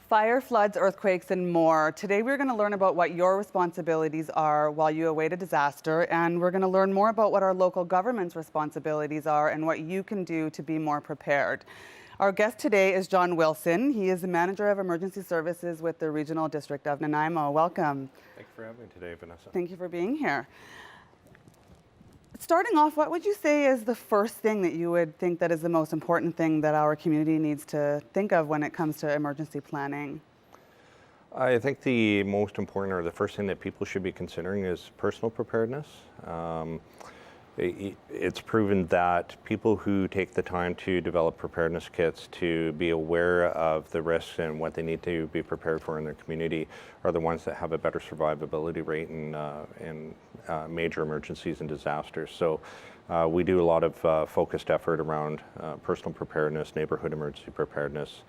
Fire, floods, earthquakes, and more. Today we're going to learn about what your responsibilities are while you await a disaster, and we're going to learn more about what our local government's responsibilities are and what you can do to be more prepared. Our guest today is Jon Wilson. He is the Manager of Emergency Services with the Regional District of Nanaimo. Welcome. Thank you for having me today, Vanessa. Thank you for being here. Starting off, what would you say is the first thing that you would think that is the most important thing that our community needs to think of when it comes to emergency planning? I think the most important, or the first thing that people should be considering, is personal preparedness. It's proven that people who take the time to develop preparedness kits to be aware of the risks and what they need to be prepared for in their community are the ones that have a better survivability rate in major emergencies and disasters. So we do a lot of focused effort around personal preparedness, neighborhood emergency preparedness,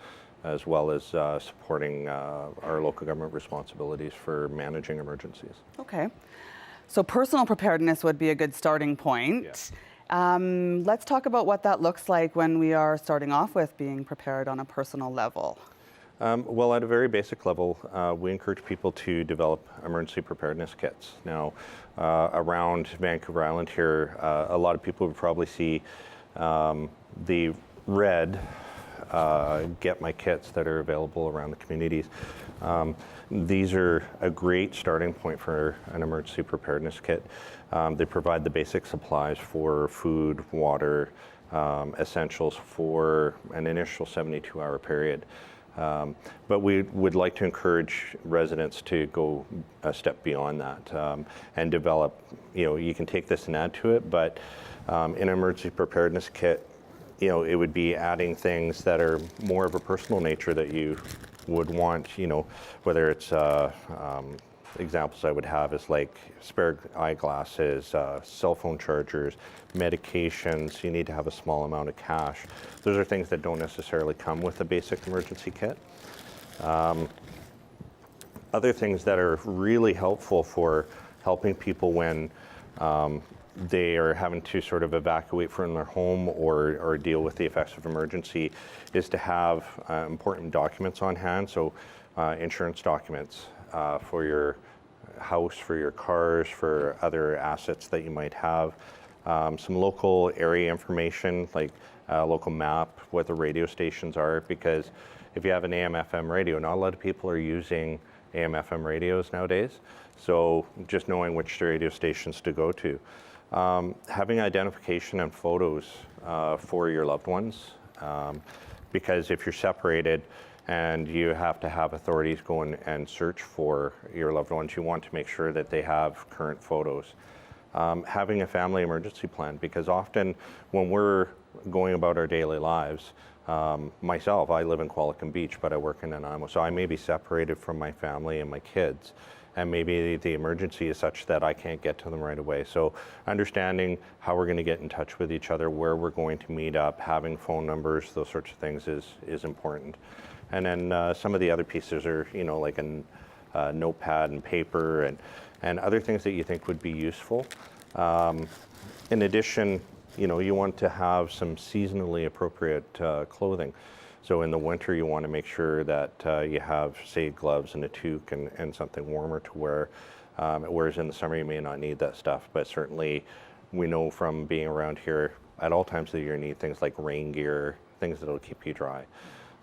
as well as supporting our local government responsibilities for managing emergencies. Okay. So personal preparedness would be a good starting point. Yeah. Let's talk about what that looks like when we are starting off with being prepared on a personal level. Well, at a very basic level, we encourage people to develop emergency preparedness kits. Now, around Vancouver Island here, a lot of people would probably see the red Get My Kits that are available around the communities. These are a great starting point for an emergency preparedness kit. They provide the basic supplies for food, water, essentials for an initial 72-hour period. But we would like to encourage residents to go a step beyond that and develop, you can take this and add to it, but in an emergency preparedness kit, it would be adding things that are more of a personal nature that you would want, whether it's examples I would have is like spare eyeglasses, cell phone chargers, medications. You need to have a small amount of cash. Those are things that don't necessarily come with a basic emergency kit. Other things that are really helpful for helping people when they are having to sort of evacuate from their home or deal with the effects of emergency is to have important documents on hand. So insurance documents for your house, for your cars, for other assets that you might have. Some local area information like a local map, what the radio stations are, because if you have an AM/FM radio, not a lot of people are using AM/FM radios nowadays. So just knowing which radio stations to go to. Having identification and photos for your loved ones, because if you're separated and you have to have authorities go in and search for your loved ones, you want to make sure that they have current photos. Having a family emergency plan, because often when we're going about our daily lives, myself, I live in Qualicum Beach, but I work in Nanaimo, so I may be separated from my family and my kids. And maybe the emergency is such that I can't get to them right away. So understanding how we're going to get in touch with each other, where we're going to meet up, having phone numbers, those sorts of things is important. And then some of the other pieces are, like a notepad and paper and other things that you think would be useful. In addition, you want to have some seasonally appropriate clothing. So in the winter, you want to make sure that you have, say, gloves and a toque and something warmer to wear, whereas in the summer you may not need that stuff. But certainly we know from being around here at all times of the year you need things like rain gear, things that will keep you dry.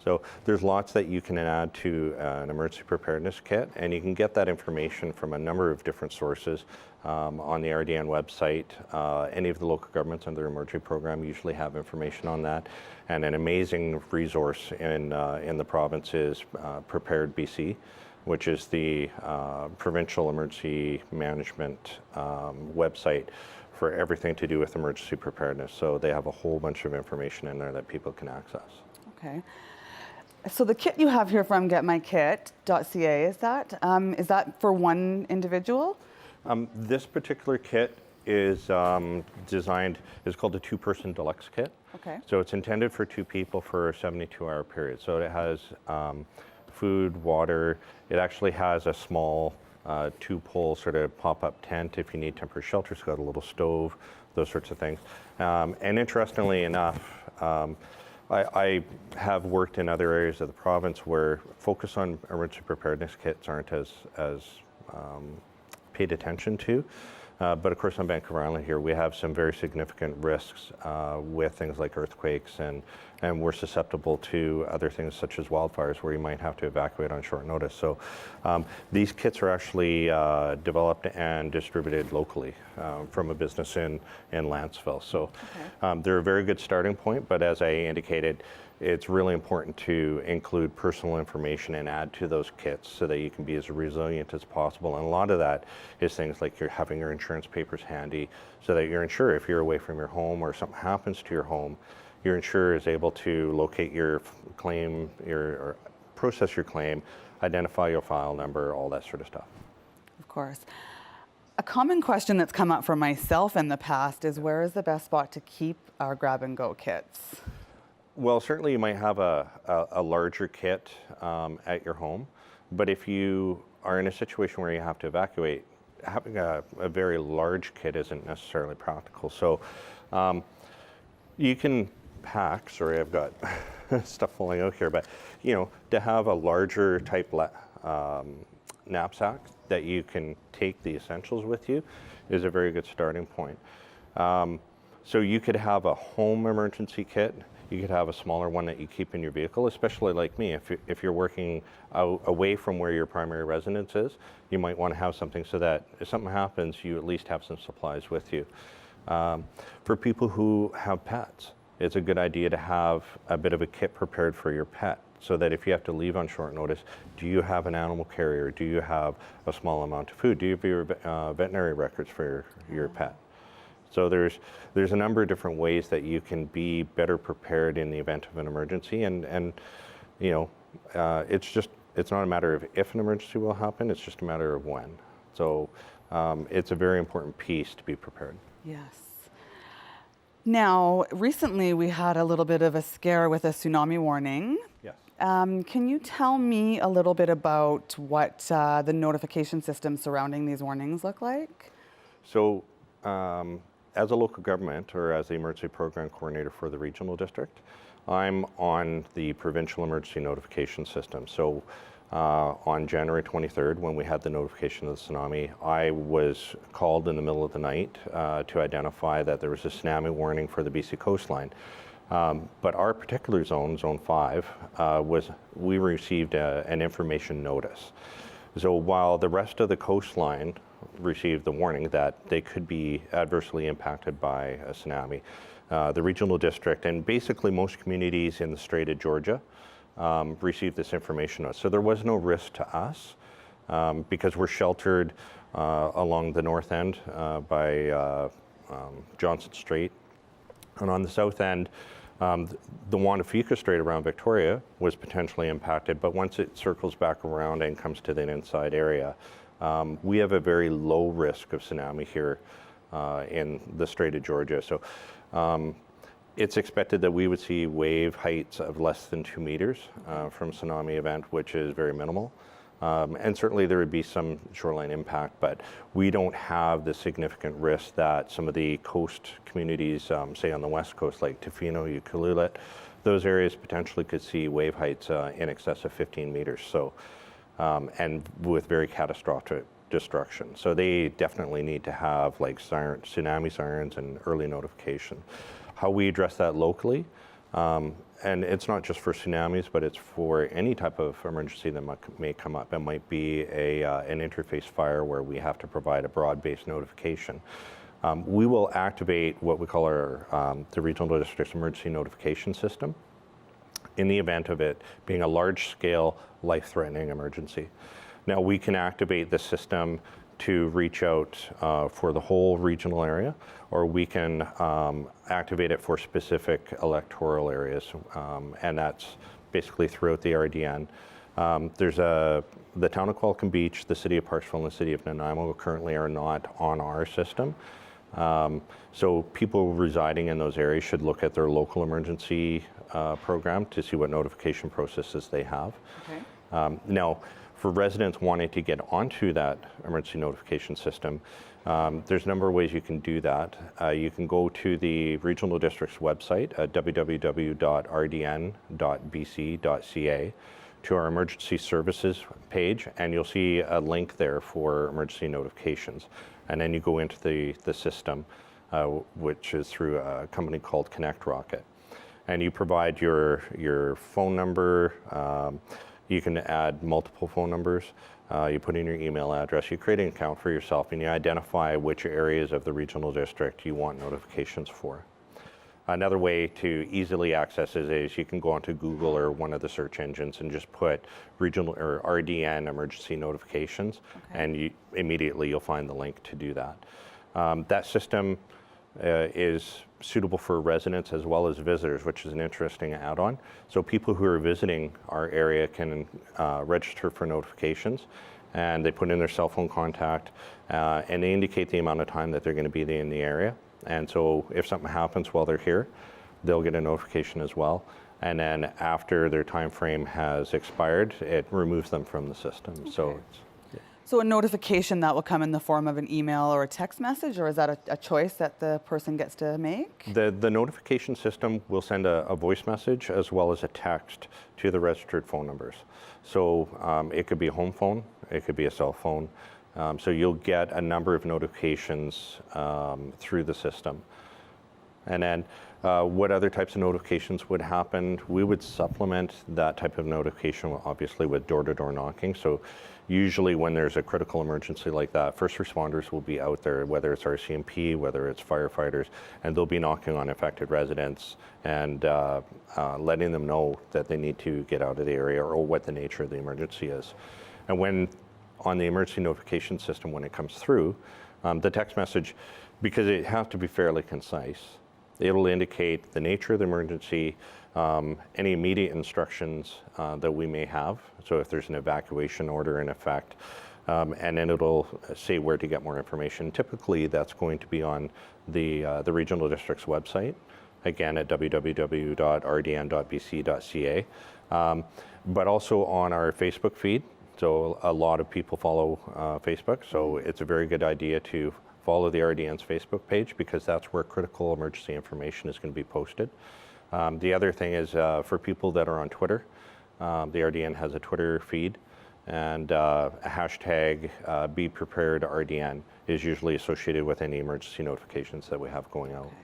So there's lots that you can add to an emergency preparedness kit, and you can get that information from a number of different sources on the RDN website. Any of the local governments under their emergency program usually have information on that. And an amazing resource in the province is Prepared BC, which is the provincial emergency management website for everything to do with emergency preparedness. So they have a whole bunch of information in there that people can access. Okay. So the kit you have here from getmykit.ca, is that for one individual? This particular kit is designed, it's called a two-person deluxe kit. Okay. So it's intended for two people for a 72-hour period. So it has food, water. It actually has a small two-pole sort of pop-up tent if you need temporary shelter. It's got a little stove, those sorts of things. And interestingly enough, I have worked in other areas of the province where focus on emergency preparedness kits aren't as paid attention to. But of course on Vancouver Island here, we have some very significant risks with things like earthquakes, and we're susceptible to other things such as wildfires where you might have to evacuate on short notice. So these kits are actually developed and distributed locally from a business in Lanceville. So they're a very good starting point, but as I indicated, it's really important to include personal information and add to those kits so that you can be as resilient as possible. And a lot of that is things like you're having your insurance papers handy so that your insurer, if you're away from your home or something happens to your home, your insurer is able to locate your claim, or process your claim, identify your file number, all that sort of stuff. Of course. A common question that's come up for myself in the past is, where is the best spot to keep our grab-and-go kits? Well, certainly you might have a larger kit at your home, but if you are in a situation where you have to evacuate, having a very large kit isn't necessarily practical. So you can pack, sorry, I've got stuff falling out here, but to have a larger type knapsack that you can take the essentials with you is a very good starting point. So you could have a home emergency kit. You could have a smaller one that you keep in your vehicle, especially like me. If you're working away from where your primary residence is, you might want to have something so that if something happens, you at least have some supplies with you. For people who have pets, it's a good idea to have a bit of a kit prepared for your pet so that if you have to leave on short notice, do you have an animal carrier? Do you have a small amount of food? Do you have your veterinary records for your pet? So there's a number of different ways that you can be better prepared in the event of an emergency, and it's not a matter of if an emergency will happen, it's just a matter of when. So it's a very important piece to be prepared. Yes. Now, recently we had a little bit of a scare with a tsunami warning. Yes. Can you tell me a little bit about what the notification system surrounding these warnings look like? So as a local government, or as the emergency program coordinator for the regional district, I'm on the provincial emergency notification system. So on January 23rd, when we had the notification of the tsunami, I was called in the middle of the night to identify that there was a tsunami warning for the BC coastline. But our particular zone, Zone 5, we received an information notice. So while the rest of the coastline received the warning that they could be adversely impacted by a tsunami, the regional district and basically most communities in the Strait of Georgia received this information. So there was no risk to us because we're sheltered along the north end by Johnson Strait, and on the south end the Juan de Fuca Strait around Victoria was potentially impacted, but once it circles back around and comes to the inside area, we have a very low risk of tsunami here in the Strait of Georgia. So it's expected that we would see wave heights of less than 2 meters from tsunami event, which is very minimal. And certainly there would be some shoreline impact, but we don't have the significant risk that some of the coast communities, say on the west coast, like Tofino, Ucluelet, those areas potentially could see wave heights in excess of 15 meters. So, and with very catastrophic destruction. So they definitely need to have like tsunami sirens and early notification. How we address that locally, and it's not just for tsunamis, but it's for any type of emergency that may come up. It might be an interface fire where we have to provide a broad-based notification. We will activate what we call our the Regional District's emergency notification system in the event of it being a large-scale, life-threatening emergency. Now we can activate the system to reach out for the whole regional area, or we can activate it for specific electoral areas, and that's basically throughout the RDN. There's the town of Qualicum Beach, the city of Parksville, and the city of Nanaimo currently are not on our system. So people residing in those areas should look at their local emergency program to see what notification processes they have. Okay. Now, for residents wanting to get onto that emergency notification system, there's a number of ways you can do that. You can go to the Regional District's website at www.rdn.bc.ca to our emergency services page, and you'll see a link there for emergency notifications. And then you go into the system, which is through a company called Connect Rocket. And you provide your phone number. You can add multiple phone numbers. You put in your email address. You create an account for yourself, and you identify which areas of the regional district you want notifications for. Another way to easily access it is you can go onto Google or one of the search engines and just put regional or RDN emergency notifications, and immediately you'll find the link to do that. That system is suitable for residents as well as visitors, which is an interesting add-on. So people who are visiting our area can register for notifications, and they put in their cell phone contact, and they indicate the amount of time that they're going to be in the area. And so if something happens while they're here, they'll get a notification as well. And then after their time frame has expired, it removes them from the system. Okay. So a notification that will come in the form of an email or a text message, or is that a choice that the person gets to make? The notification system will send a voice message as well as a text to the registered phone numbers. So it could be a home phone, it could be a cell phone. So you'll get a number of notifications through the system. And then what other types of notifications would happen? We would supplement that type of notification, obviously, with door-to-door knocking. So usually when there's a critical emergency like that, first responders will be out there, whether it's RCMP, whether it's firefighters, and they'll be knocking on affected residents and letting them know that they need to get out of the area or what the nature of the emergency is. And when on the emergency notification system, when it comes through, the text message, because it has to be fairly concise, it'll indicate the nature of the emergency, any immediate instructions that we may have. So if there's an evacuation order in effect, and then it'll say where to get more information. Typically, that's going to be on the Regional District's website, again at www.rdn.bc.ca, but also on our Facebook feed. So a lot of people follow Facebook, so it's a very good idea to follow the RDN's Facebook page, because that's where critical emergency information is going to be posted. The other thing is for people that are on Twitter, the RDN has a Twitter feed, and a hashtag BePreparedRDN is usually associated with any emergency notifications that we have going out. Okay.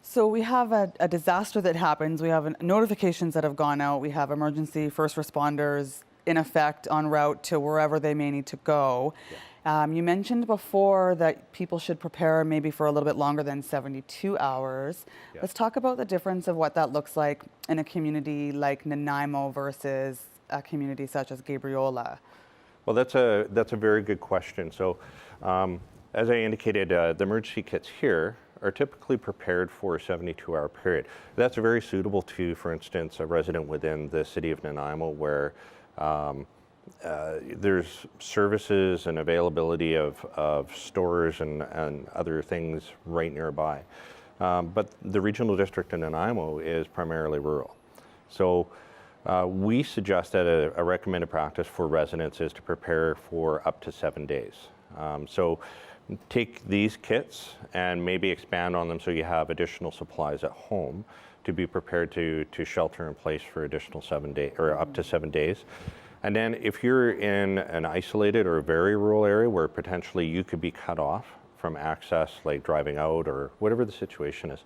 So we have a disaster that happens, we have notifications that have gone out, we have emergency first responders in effect en route to wherever they may need to go. Yeah. You mentioned before that people should prepare maybe for a little bit longer than 72 hours. Yeah. Let's talk about the difference of what that looks like in a community like Nanaimo versus a community such as Gabriola. Well, that's a very good question. So as I indicated, the emergency kits here are typically prepared for a 72-hour period. That's very suitable to, for instance, a resident within the city of Nanaimo where there's services and availability of stores and other things right nearby. But the Regional District in Nanaimo is primarily rural. So we suggest that a recommended practice for residents is to prepare for up to 7 days. So take these kits and maybe expand on them so you have additional supplies at home to be prepared to shelter in place for additional 7 days or up to 7 days. And then if you're in an isolated or very rural area where potentially you could be cut off from access, like driving out or whatever the situation is,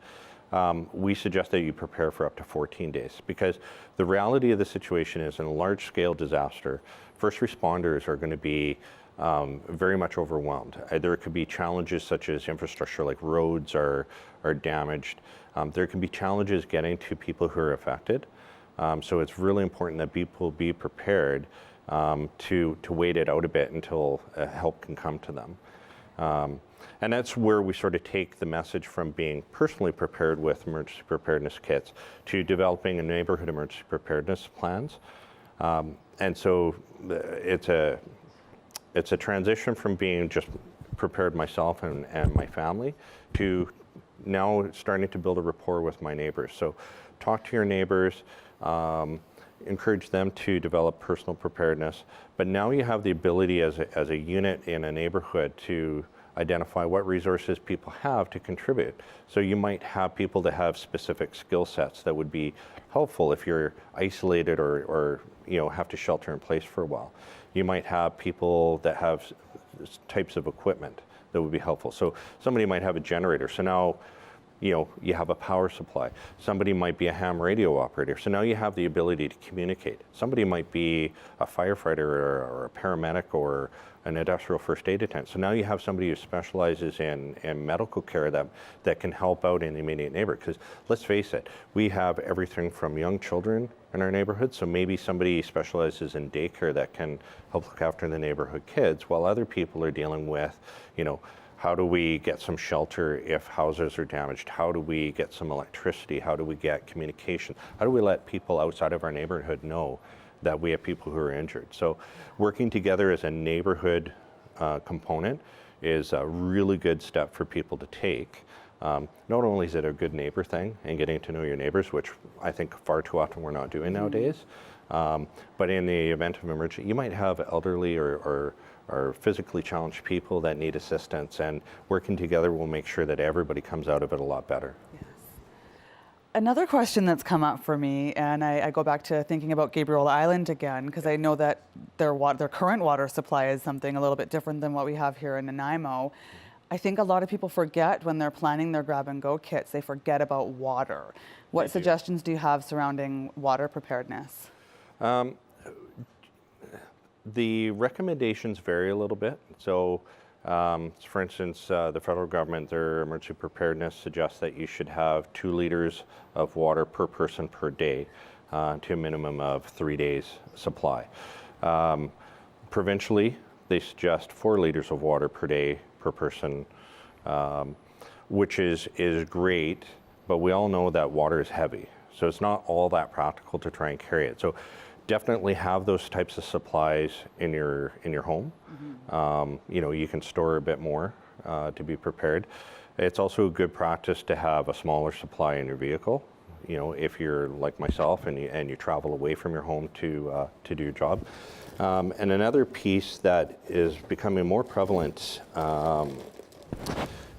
we suggest that you prepare for up to 14 days, because the reality of the situation is in a large-scale disaster, first responders are going to be very much overwhelmed. There could be challenges such as infrastructure, like roads are damaged. There can be challenges getting to people who are affected. So it's really important that people be prepared to wait it out a bit until help can come to them. And that's where we sort of take the message from being personally prepared with emergency preparedness kits to developing a neighborhood emergency preparedness plans. And so it's a transition from being just prepared myself and my family to now starting to build a rapport with my neighbors. So talk to your neighbors, encourage them to develop personal preparedness. But now you have the ability as a unit in a neighborhood to identify what resources people have to contribute. So you might have people that have specific skill sets that would be helpful if you're isolated or have to shelter in place for a while. You might have people that have types of equipment that would be helpful. So somebody might have a generator. So now you have a power supply. Somebody might be a ham radio operator. So now you have the ability to communicate. Somebody might be a firefighter or a paramedic or an industrial first aid attendant. So now you have somebody who specializes in medical care that can help out in the immediate neighborhood. Because let's face it, we have everything from young children in our neighborhood. So maybe somebody specializes in daycare that can help look after the neighborhood kids, while other people are dealing with, how do we get some shelter if houses are damaged? How do we get some electricity? How do we get communication? How do we let people outside of our neighborhood know that we have people who are injured? So working together as a neighborhood component is a really good step for people to take. Not only is it a good neighbor thing and getting to know your neighbors, which I think far too often we're not doing nowadays, but in the event of emergency, you might have elderly or physically challenged people that need assistance, and working together will make sure that everybody comes out of it a lot better. Yes. Another question that's come up for me, and I go back to thinking about Gabriel Island again, because I know that their current water supply is something a little bit different than what we have here in Nanaimo. I think a lot of people forget when they're planning their grab-and-go kits, they forget about water. What suggestions do you have surrounding water preparedness? The recommendations vary a little bit. So, for instance, the federal government, their emergency preparedness suggests that you should have 2 liters of water per person per day to a minimum of 3 days supply. Provincially, they suggest 4 liters of water per day per person, which is great, but we all know that water is heavy. So it's not all that practical to try and carry it. So definitely have those types of supplies in your home. Mm-hmm. You can store a bit more to be prepared. It's also a good practice to have a smaller supply in your vehicle. If you're like myself and you travel away from your home to do your job. And another piece that is becoming more prevalent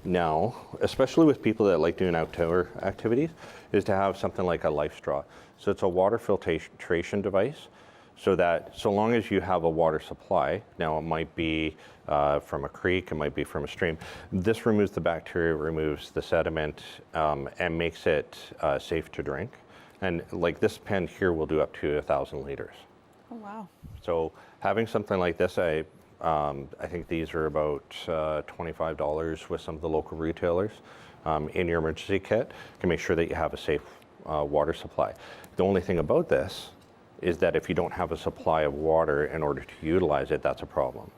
now, especially with people that like doing outdoor activities, is to have something like a life straw. So it's a water filtration device, so that so long as you have a water supply, now it might be from a creek, it might be from a stream, this removes the bacteria, removes the sediment, and makes it safe to drink. And like this pen here will do up to 1,000 liters. Oh, wow. So having something like this, I think these are about $25 with some of the local retailers in your emergency kit, can make sure that you have a safe water supply. The only thing about this is that if you don't have a supply of water in order to utilize it, that's a problem.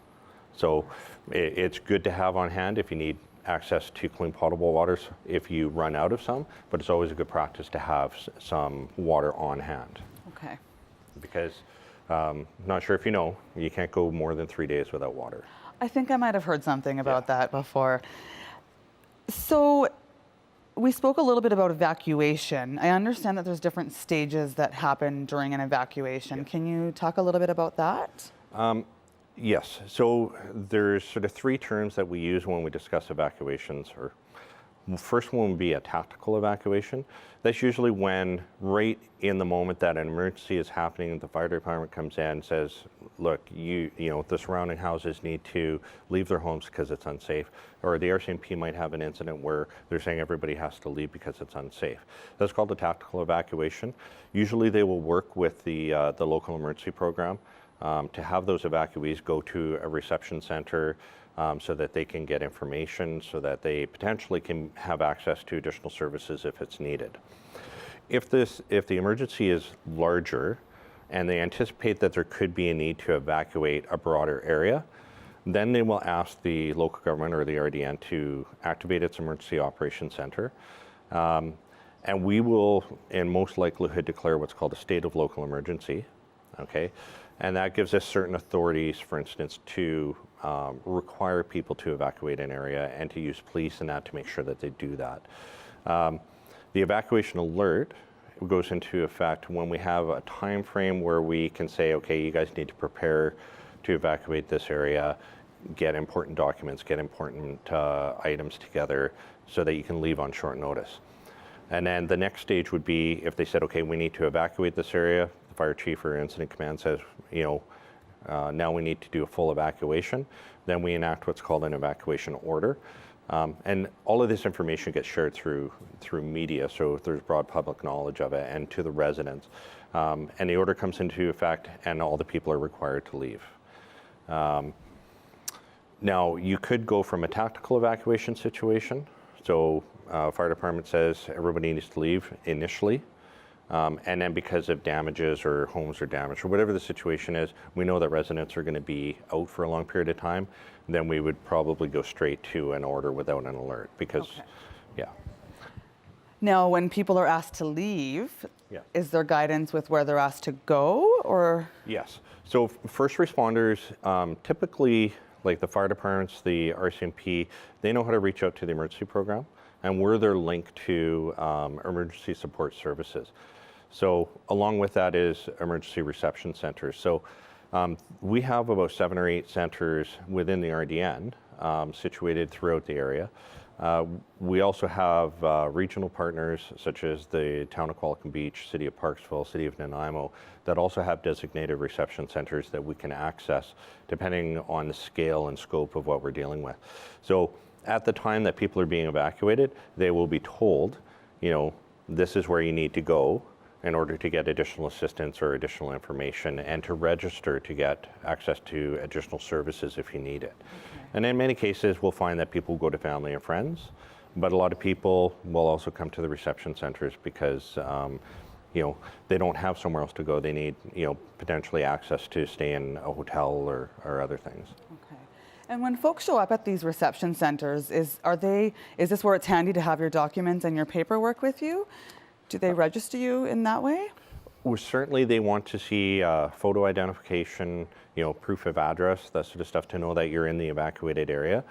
So it's good to have on hand if you need access to clean potable waters if you run out of some, but it's always a good practice to have some water on hand. Okay. Because not sure if you can't go more than 3 days without water. I think I might have heard something about that before. So we spoke a little bit about evacuation. I understand that there's different stages that happen during an evacuation. Yes. Can you talk a little bit about that? Yes. So there's sort of 3 terms that we use when we discuss evacuations. First one would be a tactical evacuation. That's usually when, right in the moment that an emergency is happening, the fire department comes in and says, look, the surrounding houses need to leave their homes because it's unsafe. Or the RCMP might have an incident where they're saying everybody has to leave because it's unsafe. That's called a tactical evacuation. Usually they will work with the local emergency program to have those evacuees go to a reception center, so that they can get information, so that they potentially can have access to additional services if it's needed. If the emergency is larger and they anticipate that there could be a need to evacuate a broader area, then they will ask the local government or the RDN to activate its emergency operations center. And we will, in most likelihood, declare what's called a state of local emergency. Okay, and that gives us certain authorities, for instance, to require people to evacuate an area and to use police and that to make sure that they do that. The evacuation alert goes into effect when we have a time frame where we can say, okay, you guys need to prepare to evacuate this area, get important documents, get important items together so that you can leave on short notice. And then the next stage would be if they said, okay, we need to evacuate this area, the fire chief or incident command says, now we need to do a full evacuation, then we enact what's called an evacuation order. And all of this information gets shared through media, so there's broad public knowledge of it, and to the residents. And the order comes into effect, and all the people are required to leave. Now, you could go from a tactical evacuation situation. So fire department says everybody needs to leave initially. And then because of damages or homes are damaged or whatever the situation is, we know that residents are going to be out for a long period of time, then we would probably go straight to an order without an alert because, yeah. Now, when people are asked to leave, is there guidance with where they're asked to go, or? Yes. So first responders, typically, like the fire departments, the RCMP, they know how to reach out to the emergency program, and we're their link to emergency support services. So along with that is emergency reception centers. So we have about 7 or 8 centers within the RDN situated throughout the area. We also have regional partners such as the Town of Qualicum Beach, City of Parksville, City of Nanaimo, that also have designated reception centers that we can access depending on the scale and scope of what we're dealing with. So at the time that people are being evacuated, they will be told, this is where you need to go in order to get additional assistance or additional information and to register to get access to additional services if you need it. Okay. And in many cases, we'll find that people go to family and friends, but a lot of people will also come to the reception centers because they don't have somewhere else to go. They need, potentially access to stay in a hotel or other things. Okay. And when folks show up at these reception centers, is this where it's handy to have your documents and your paperwork with you? Do they register you in that way? Well, certainly they want to see photo identification, proof of address, that sort of stuff to know that you're in the evacuated area.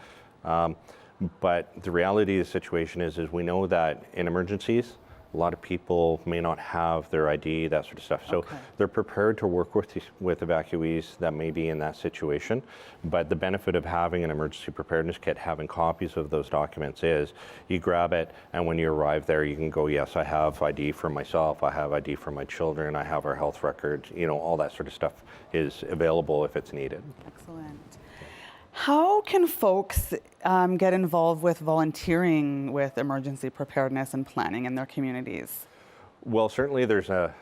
But the reality of the situation is we know that in emergencies, a lot of people may not have their ID, that sort of stuff. So they're prepared to work with evacuees that may be in that situation. But the benefit of having an emergency preparedness kit, having copies of those documents is you grab it, and when you arrive there, you can go, yes, I have ID for myself, I have ID for my children, I have our health records, all that sort of stuff is available if it's needed. Excellent. How can folks get involved with volunteering with emergency preparedness and planning in their communities? Well, certainly there's a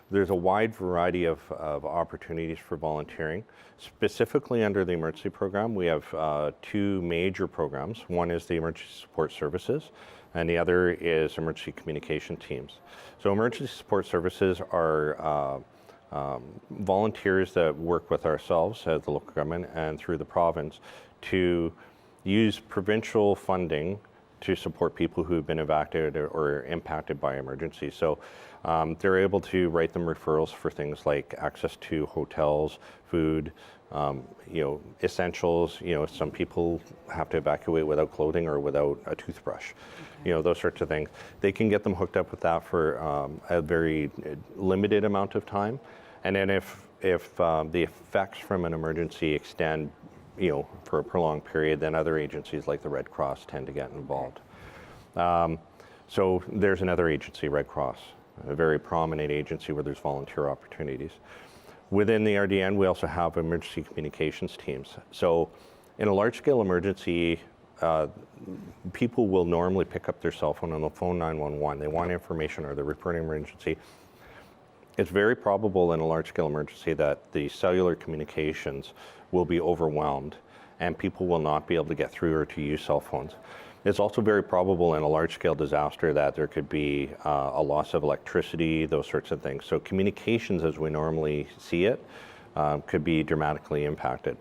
wide variety of opportunities for volunteering. Specifically under the emergency program, we have 2 major programs. One is the emergency support services, and the other is emergency communication teams. So emergency support services are volunteers that work with ourselves at the local government and through the province to use provincial funding to support people who have been evacuated or impacted by emergencies. So they're able to write them referrals for things like access to hotels, food, essentials. Some people have to evacuate without clothing or without a toothbrush. Those sorts of things. They can get them hooked up with that for a very limited amount of time. And then if the effects from an emergency extend, for a prolonged period, then other agencies like the Red Cross tend to get involved. So there's another agency, Red Cross, a very prominent agency where there's volunteer opportunities. Within the RDN, we also have emergency communications teams. So in a large-scale emergency, people will normally pick up their cell phone and they'll phone 911. They want information or they're reporting an emergency. It's very probable in a large-scale emergency that the cellular communications will be overwhelmed and people will not be able to get through or to use cell phones. It's also very probable in a large-scale disaster that there could be a loss of electricity, those sorts of things. So communications as we normally see it could be dramatically impacted.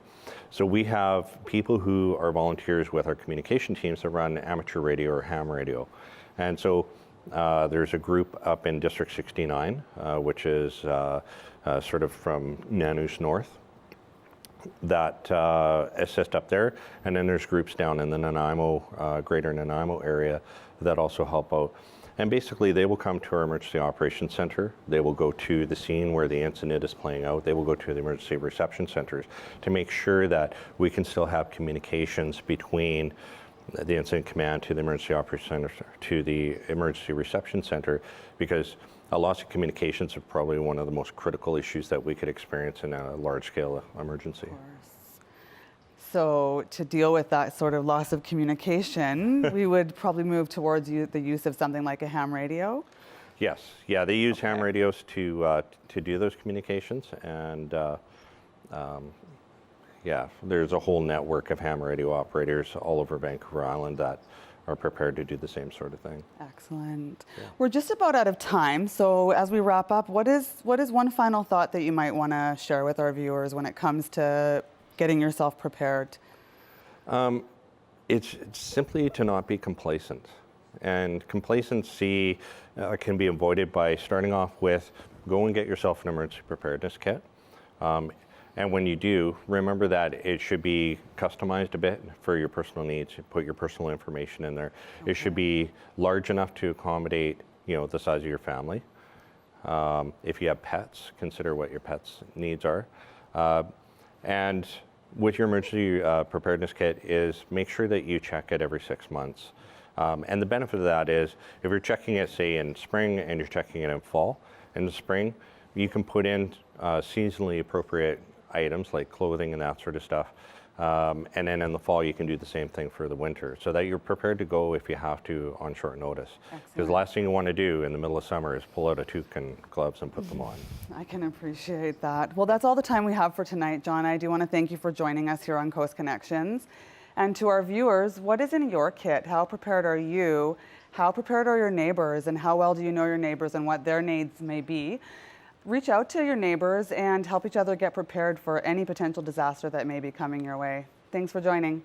So we have people who are volunteers with our communication teams that run amateur radio or ham radio. And so there's a group up in District 69, which is sort of from Nanu's north, that assist up there. And then there's groups down in the Nanaimo, greater Nanaimo area that also help out. And basically, they will come to our Emergency Operations Center. They will go to the scene where the incident is playing out. They will go to the Emergency Reception Centers to make sure that we can still have communications between the Incident Command to the Emergency Operations Center to the Emergency Reception Center, because a loss of communications is probably one of the most critical issues that we could experience in a large-scale emergency. So to deal with that sort of loss of communication, we would probably move towards the use of something like a ham radio? Yes, yeah, they use ham radios to do those communications, and yeah, there's a whole network of ham radio operators all over Vancouver Island that are prepared to do the same sort of thing. Excellent. Yeah. We're just about out of time, so as we wrap up, what is one final thought that you might want to share with our viewers when it comes to getting yourself prepared? It's simply to not be complacent. And complacency can be avoided by starting off with go and get yourself an emergency preparedness kit. And when you do, remember that it should be customized a bit for your personal needs. You put your personal information in there. Okay. It should be large enough to accommodate, the size of your family. If you have pets, consider what your pets' needs are. And with your emergency preparedness kit is make sure that you check it every 6 months. And the benefit of that is if you're checking it, say, in spring and you're checking it in fall, in the spring, you can put in seasonally appropriate items like clothing and that sort of stuff. And then in the fall, you can do the same thing for the winter so that you're prepared to go if you have to on short notice. Because the last thing you want to do in the middle of summer is pull out a toque and gloves and put them on. I can appreciate that. Well, that's all the time we have for tonight, Jon. I do want to thank you for joining us here on Coast Connections. And to our viewers, what is in your kit? How prepared are you? How prepared are your neighbors? And how well do you know your neighbors and what their needs may be? Reach out to your neighbors and help each other get prepared for any potential disaster that may be coming your way. Thanks for joining.